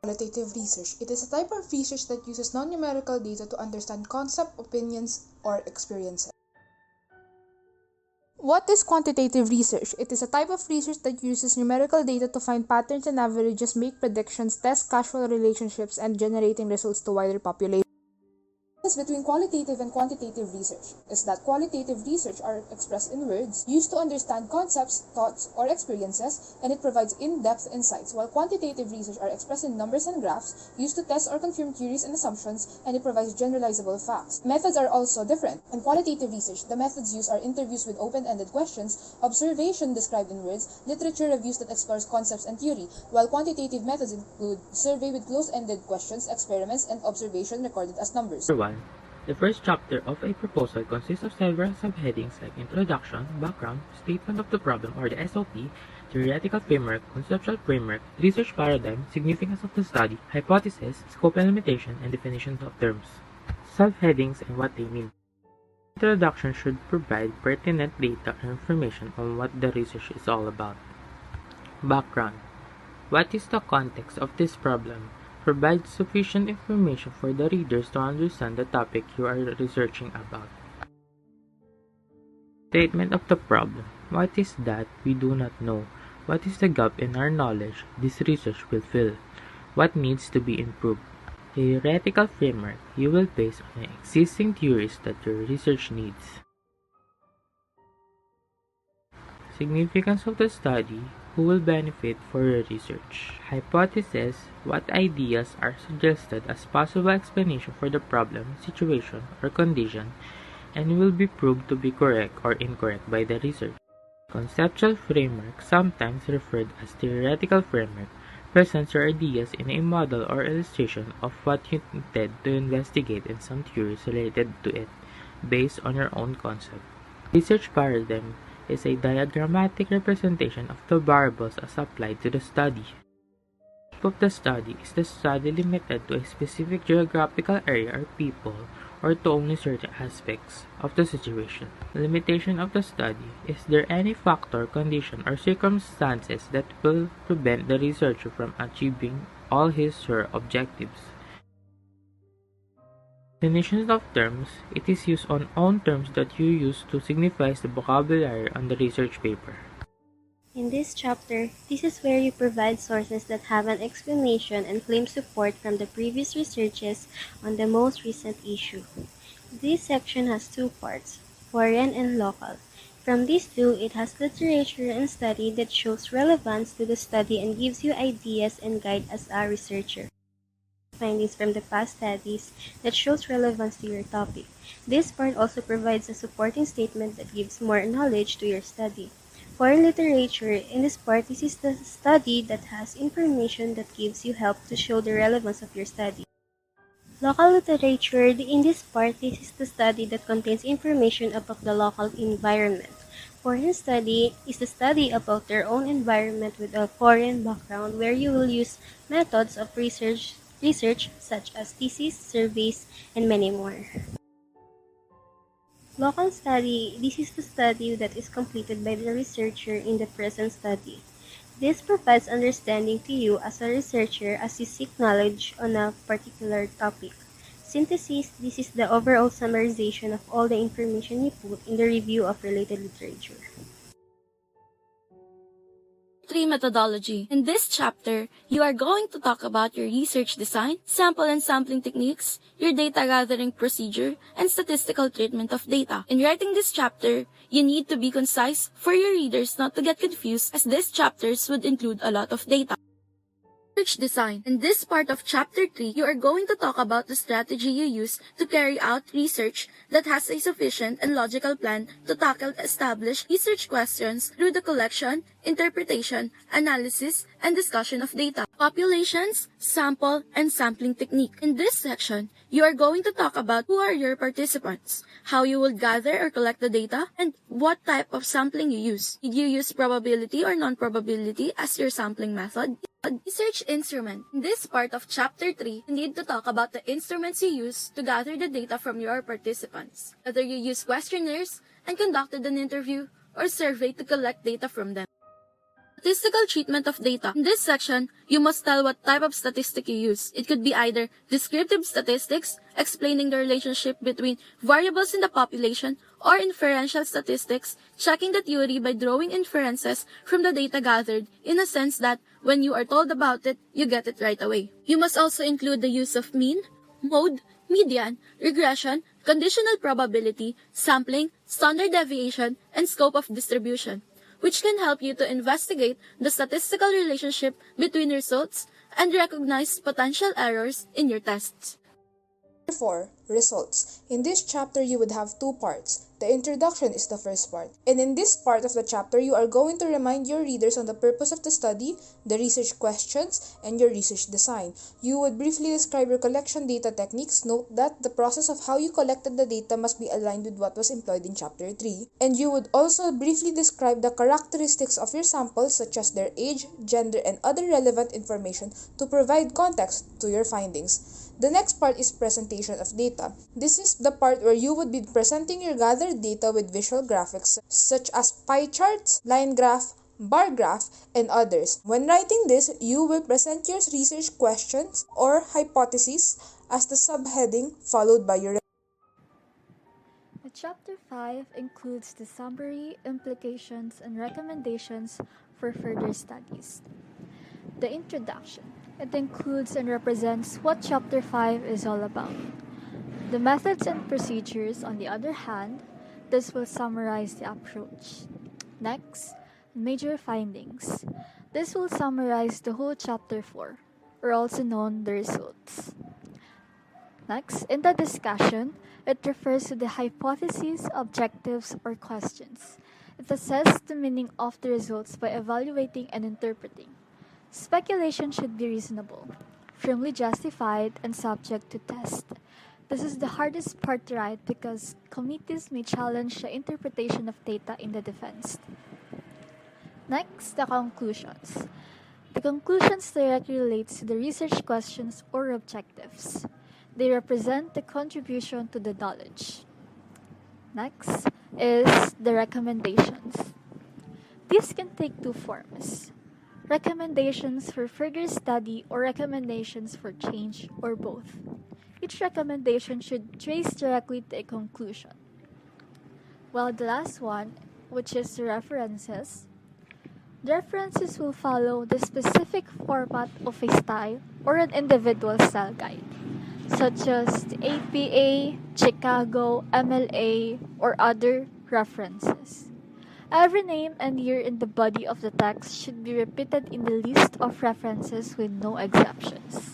Qualitative research. It is a type of research that uses non-numerical data to understand concepts, opinions, or experiences. What is quantitative research? It is a type of research that uses numerical data to find patterns and averages, make predictions, test causal relationships, and generating results to wider populations. The difference between qualitative and quantitative research is that qualitative research are expressed in words, used to understand concepts, thoughts, or experiences, and it provides in-depth insights, while quantitative research are expressed in numbers and graphs, used to test or confirm theories and assumptions, and it provides generalizable facts. Methods are also different. In qualitative research, the methods used are interviews with open-ended questions, observation described in words, literature reviews that explores concepts and theory, while quantitative methods include survey with close-ended questions, experiments, and observation recorded as numbers. Number 1. The first chapter of a proposal consists of several subheadings like Introduction, Background, Statement of the Problem or the SOP, Theoretical Framework, Conceptual Framework, Research Paradigm, Significance of the Study, Hypothesis, Scope and Limitation, and Definitions of Terms. Subheadings and what they mean. Introduction should provide pertinent data or information on what the research is all about. Background. What is the context of this problem? Provide sufficient information for the readers to understand the topic you are researching about. Statement of the problem. What is that we do not know? What is the gap in our knowledge this research will fill? What needs to be improved? Theoretical framework. You will base on the existing theories that your research needs. Significance of the study. Who will benefit for your research? Hypothesis. What ideas are suggested as possible explanation for the problem, situation, or condition, and will be proved to be correct or incorrect by the research? Conceptual framework, sometimes referred as theoretical framework, presents your ideas in a model or illustration of what you intend to investigate and some theories related to it, based on your own concept. Research paradigm is a diagrammatic representation of the variables as applied to the study. The scope of the study is the study limited to a specific geographical area or people, or to only certain aspects of the situation. The limitation of the study. Is there any factor, condition, or circumstances that will prevent the researcher from achieving all his or her objectives? Definitions of terms. It is used on own terms that you use to signify the vocabulary on the research paper. In this chapter, this is where you provide sources that have an explanation and claim support from the previous researches on the most recent issue. This section has two parts, foreign and local. From these two, it has literature and study that shows relevance to the study and gives you ideas and guide as a researcher. Findings from the past studies that shows relevance to your topic. This part also provides a supporting statement that gives more knowledge to your study. Foreign literature, in this part, this is the study that has information that gives you help to show the relevance of your study. Local literature, in this part, this is the study that contains information about the local environment. Foreign study is the study about their own environment with a foreign background where you will use methods of research such as theses, surveys, and many more. Local study, this is the study that is completed by the researcher in the present study. This provides understanding to you as a researcher as you seek knowledge on a particular topic. Synthesis, this is the overall summarization of all the information you put in the review of related literature. 3 Methodology. In this chapter, you are going to talk about your research design, sample and sampling techniques, your data gathering procedure, and statistical treatment of data. In writing this chapter, you need to be concise for your readers not to get confused as these chapters would include a lot of data. Research design. In this part of chapter 3, you are going to talk about the strategy you use to carry out research that has a sufficient and logical plan to tackle established research questions through the collection, interpretation, analysis, and discussion of data. Populations, sample, and sampling technique. In this section, you are going to talk about who are your participants, how you will gather or collect the data, and what type of sampling you use. Did you use probability or non-probability as your sampling method? Research instrument. In this part of chapter 3, you need to talk about the instruments you use to gather the data from your participants, whether you use questionnaires and conducted an interview or survey to collect data from them. Statistical treatment of data. In this section, you must tell what type of statistic you use. It could be either descriptive statistics, explaining the relationship between variables in the population, or inferential statistics, checking the theory by drawing inferences from the data gathered in a sense that when you are told about it, you get it right away. You must also include the use of mean, mode, median, regression, conditional probability, sampling, standard deviation, and scope of distribution, which can help you to investigate the statistical relationship between results and recognize potential errors in your tests. 4. Results. In this chapter, you would have two parts. The introduction is the first part. And in this part of the chapter, you are going to remind your readers on the purpose of the study, the research questions, and your research design. You would briefly describe your collection data techniques. Note that the process of how you collected the data must be aligned with what was employed in chapter 3. And you would also briefly describe the characteristics of your samples, such as their age, gender, and other relevant information to provide context to your findings. The next part is presentation of data. This is the part where you would be presenting your gathered data with visual graphics such as pie charts, line graph, bar graph, and others. When writing this, you will present your research questions or hypotheses as the subheading followed by your Chapter 5 includes the summary, implications, and recommendations for further studies. The introduction. It includes and represents what Chapter 5 is all about. The methods and procedures, on the other hand, this will summarize the approach. Next, major findings. This will summarize the whole Chapter 4, or also known the results. Next, in the discussion, it refers to the hypotheses, objectives, or questions. It assesses the meaning of the results by evaluating and interpreting. Speculation should be reasonable, firmly justified, and subject to test. This is the hardest part to write because committees may challenge the interpretation of data in the defense. Next, the conclusions. The conclusions directly relate to the research questions or objectives. They represent the contribution to the knowledge. Next is the recommendations. These can take two forms: recommendations for further study or recommendations for change, or both. Each recommendation should trace directly to a conclusion. While the last one, which is the references will follow the specific format of a style or an individual style guide, such as the APA, Chicago, MLA, or other references. Every name and year in the body of the text should be repeated in the list of references with no exceptions.